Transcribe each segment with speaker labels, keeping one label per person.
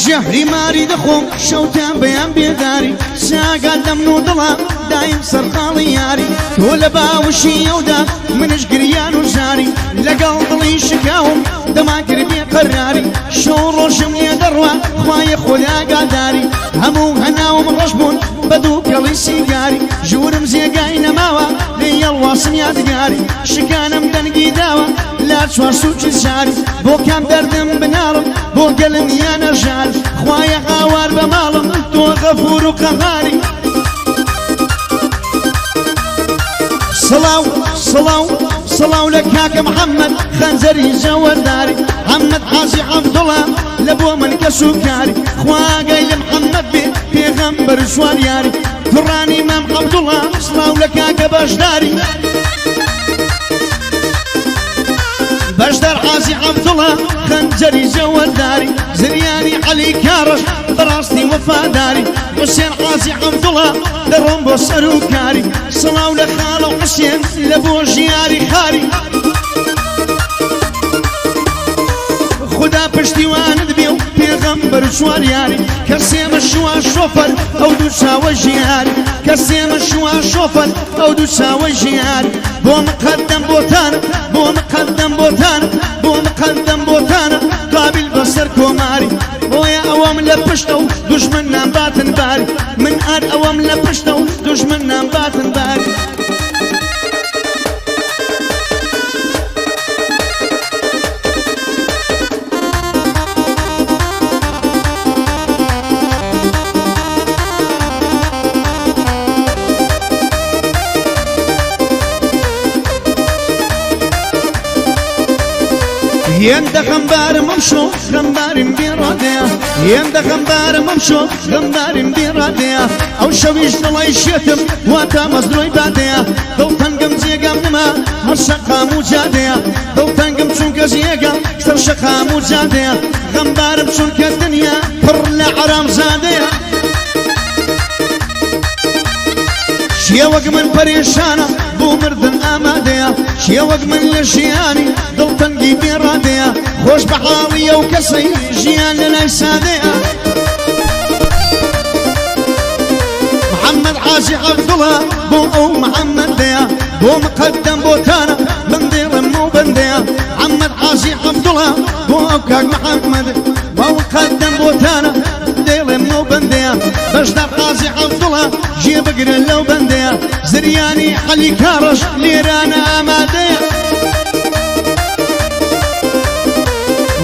Speaker 1: ژەهری ماری دەخۆم شەوتان بەیان بێداری ساگا دەمن و دڵا دایم سەرقاڵی یاری تۆ لە باوشی ئەودا منش گریان و زاری لەگەڵ دڵی شکاوم دەما کرد بێ قەراری شەو ڕۆژم لێ دەڕوا خوایە خۆیاگاداری هەموو هەناوم ڕەش بوون بە دوو کەڵی سیگاری ژوورم زێگای نەماوە لێ هەڵواسم یادگاری شکانم دەنگی داوە لا چوار سوچی ساری بۆ کام دەردم بناڵم بۆ گەلم یانە ژار خوایە هاوار بە ماڵم تۆ غەفور و قەهاری سڵاو سڵاو سڵاو لە کاکە محەممەد خەنجەری زەوەرداری محەممەد حاجی عەبدوڵڵا لە بۆ من کەس و کاری خواگەی لە محەممەد بێ پێغەمبەر سوار یاری کوڕانی مام عەبدوڵڵا سڵاو لە کاکە بەشداری بەشدار حاجی عەبدوڵڵا خەنجەری زەوەرداری زریانی عەلی کاڕەش بەڕاستی وەفاداری حوسێن حاجی عەبدوڵڵا دەڕۆم بۆ سەر و کاری سڵاو لە خاڵە و حوسێن لە بۆ ژیاری خاری خدا پشتیوانت بێ و پێغەمبەر سوار یاری کەسێمە شووا شۆفەر ئەو دوو چاوە ژیاری کەسێمە شووا شۆفەر ئەو دوو چاوە ژیاری بۆ مقەدەم بۆتانە بۆ مقەدەم بۆتانە بۆ مقەدەم بۆتانە قابل بەسەر کۆماری بۆیە ئەوەم لە پشتە و دوژمن نامباتن باری من ئەر ئەوەم لە پشتە و دوژمن نامباتن باری هێندە خەمبارم ئەمشۆ خەمباریم بێڕادەیە هێندە خەمبارم ئەمشۆ خەمباریم بێڕادەیە ئەو شەویش دڵی شێتم واتە مەزرۆی بادەیە دڵتەنگم جێگام نما هەر شەقام و جادەیە دڵتەنگم چونکە جێگام سەر شەقام و جادەیە خەمبارم چونکە دنیا پڕ لە عەرام زادەیە شێوەک من پەرێشانە بۆ مردن ئامادەیە شێوەک من لە ژیانی دڵتەنگی بێڕادەیە خۆش بە حاڵی ئەو کەسەی ژیان لە لای سادەیە محەممەد حاجی عەبدوڵڵا بۆ ئەو محەممەدەیە بۆ مقەدەم بۆتانە من دێڵم و بەندەیە محەممەد حاجی عەبدوڵڵا بۆ ئەو کاک محەممەد بۆ مقەدەم بۆتانە دێڵم و بەندەیە بەشدار حاجی عەبدوڵڵا جێ بگرن لەو بەندەیە زریانی عەلی کاڕەش لێرانە ئامادەیە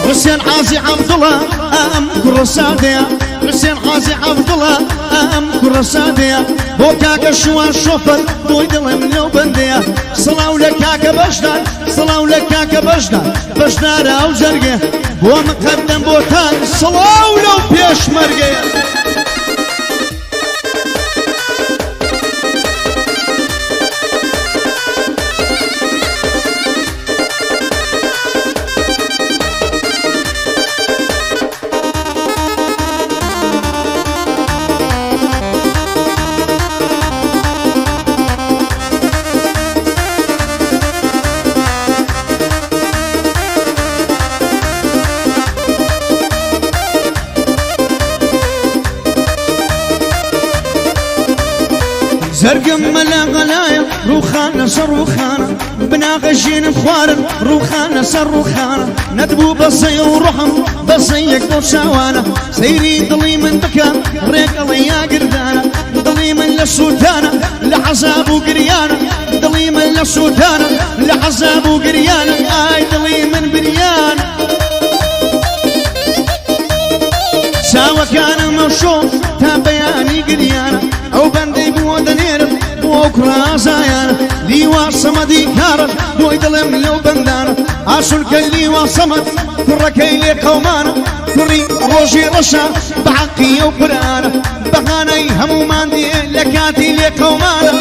Speaker 1: حوسێن حاجی عەبدوڵڵا ئەم کوڕە سادەیە حوسێن حاجی عەبدوڵڵا ئەم کوڕە سادەیە بۆ کاکە شوان شۆفەر بۆی دڵم لەو بەندەیە سڵاو لە کاکە بەشدار سڵاو لە کاکە بەشدار بەشدارە ئەو جەرگێ بۆ مقەدەم بۆتان سڵاو لەو پێشمەرگەیە زەرگم مەلا غەلایە ڕووخانە سەر ڕووخانە بناغەژێنم خوارن ڕووخانە سەر ڕووخانە نەتبوو بەسەی و ڕۆحم بەسەی یەک بۆ چاوانە سەیری دڵی من بکە ڕێکەڵی یاگردانە دڵی من لە سووتانە لە عەزاب و گریانە دڵی من لە سووتانە لە عەزاب و گریانە ئای دڵی من بریانە چاوەکانم ئەوشۆ تا بەیانی گریانە ئەو بەندەی بووە دەنێرم بۆ کوڕازایانە لیوا سەمەدی کارت بۆی دڵم لەو بەندانە ئاسوولکە لیوا سەمەد کوڕەکەی لێ قەومانە کوڕی ڕۆژی ڕەشە بە حەقی ئەو قورئانە بەهانەی هەموومان دێ لە کاتی لێ قەومانە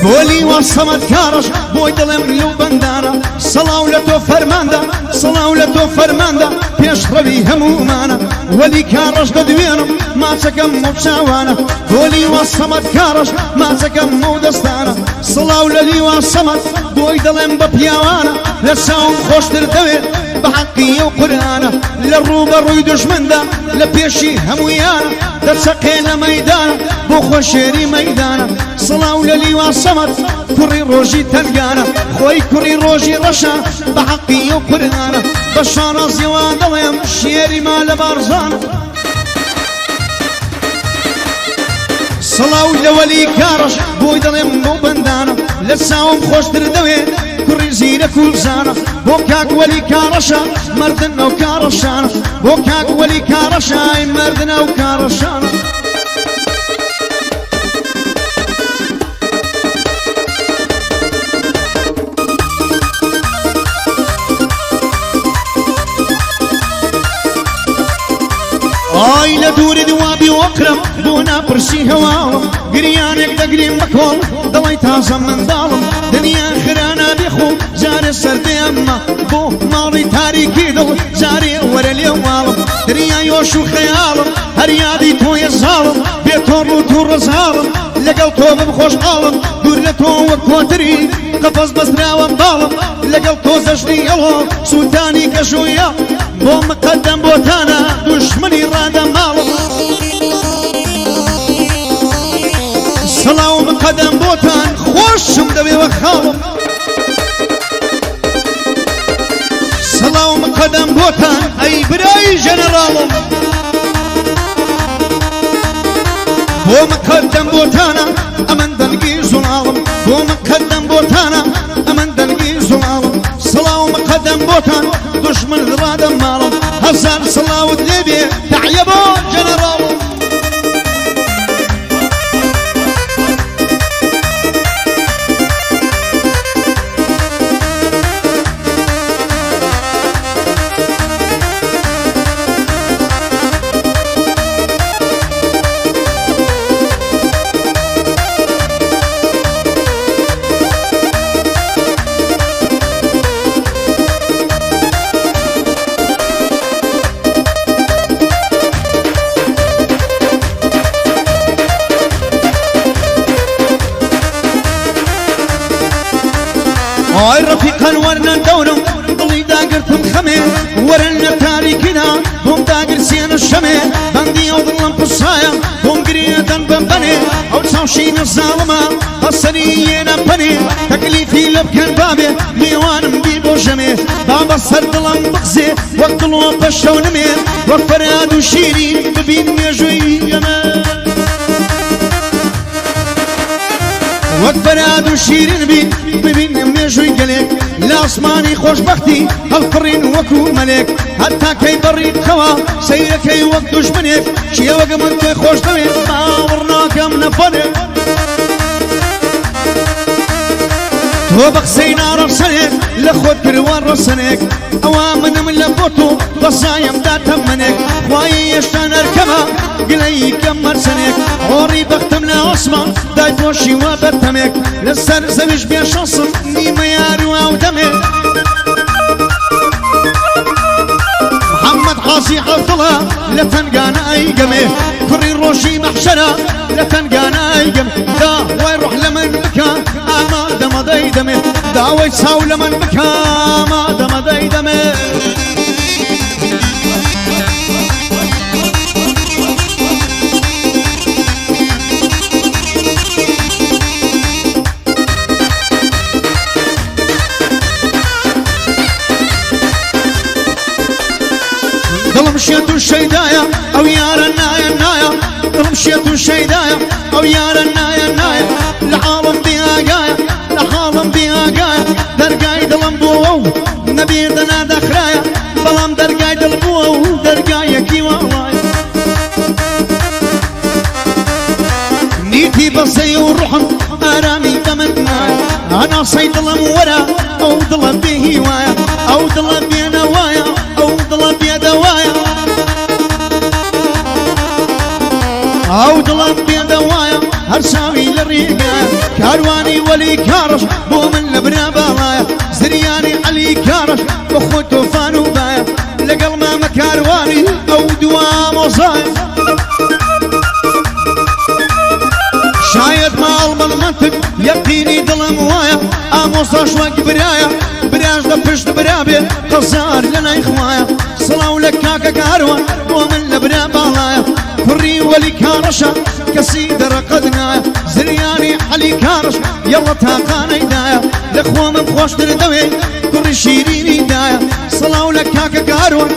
Speaker 1: بۆ لیوا سەمەد کارەش بۆی دڵم لەو بەندانە سەڵاو لە تۆ فەرماندا سەڵاو لە تۆ فەرماندا پێشڕەوی هەموومانە وەلی کاڕەش دەدوێنم ماچەکەم و چاوانە بۆ لیوا سەمەد کاڕەش ماچەکەم و دەستانە سڵاو لە لیوا سەمەد بۆی دڵێم بە پیاوانە لە چاوم خۆشتر دەوێت بحقي وقرآنه للروبة روي دشمن دا لبيشي همويانا دتسقي لميدانا بوخو شيري ميدانا صلاة للي وصمت كري روجي تلقانا خوي كري روجي رشا بحقي وقرآنه بشار زيوان ضويم شيري مال بارزانا صلاة لولي كارش بوي ضليم مو بندانا لساوم خوش تردوي كري زينة كل زانا بوكاك ولي كارشا مردنا وكارشانا بوكاك ولي كارشا مردنا وكارشانا آي لدور دوابي وأقرب بونا برشي هواهم قريانك دقري مكول ضويتها زمن ظالم دنيا خرانا بيخو جاري السردي أما بو ماري تاريكي دل جاري ورا اليوم دنيا يوشو خيالم هريادي تو يزالم بيتور وتور زالم لقل تو بخوش عالم دور لتو وكوتري قفز بسرا ومضالم لقل تو زجني الله سلطاني كشويا بو مقدم بوتانا دشمني رادا مالم صلاة مقدم بوتان خوشم دبي وخالم صلاة مقدم بوتان اي براي جنرالم بو مقدم بوتانا امن دنقي زلالم بو مقدم بوتانا امن دنقي زلالم صلاة مقدم بوتان دشمن رادا مالم هزار صلاة ودليبي تعيبو جنرالم هاي رفيقا ورنا ندورم ضلي داقرتم خمي ورنا تاريكنا هم داقر سين الشمي بندي وظلم بصايا هم قريدا بنبني او تساوشين الظالمة الصنيين بني تكليفي لبكن بابي ميوان بيبو جمي بابا السرد ظلم بغزي وقت الوان بشو نمي وفراد وشيرين ببين يجوي جمال وفراد وشيرين ببين ميجوي قليك لاسماني خوش بختي هالقرين وكو ملك حتى كي بريد خوا سيركي وقت دشمنك شي وقت من كي خوش دوي ما ورناك من فنك توبق سينا رسنك لخود كروان رسنك اوامن من لبوتو وصايم داتا منك خواهي يشتان اركبها قلي كمر سنك عوري بختم لا عصمة دايت وشي وبتمك لسر زوج بيا شخصم نيما ياري ودمك محمد حاسي عبد الله لتنقانا اي قمي كري روشي محشرة لتنقانا اي قمي دا ويروح لمن مكان اما دم داي دمي دا ويساو لمن مكان ما دم داي دمي ظلمشيت الشيدايا او يا النايا النايا ظلمشيت الشيدايا او يا النايا النايا العالم بها قايا العالم بها قايا درقاي ظلمبو نبي دنا دخرايا بلام درقاي ظلمبو درقاي كي والله نيتي بصي وروحم ارامي تمناي انا صيد ظلم ورا او ظلم به هوايا او ظلم بي نوايا او ظلم بي دوايا او ظلم بي دوايا هرساوي للريقايا كارواني ولي كارش بو من لبنا بالايا زرياني علي كارش بخو توفان وبايا لقل ما مكارواني او دوام وصايا شايد مال بالمنطق يقيني ظلم وايا اموصاش وق برايا براج دا بشت برابي هزار لنا إخوايا صلاو لك كاكا كاروان ومن لبنا بالايا كري ولي كارشا كسيد رقدنايا زرياني علي كارش يلا تاقانا يدايا لخوا من خوش دردوي كري شيريني دايا صلاو لك كاكا كاروان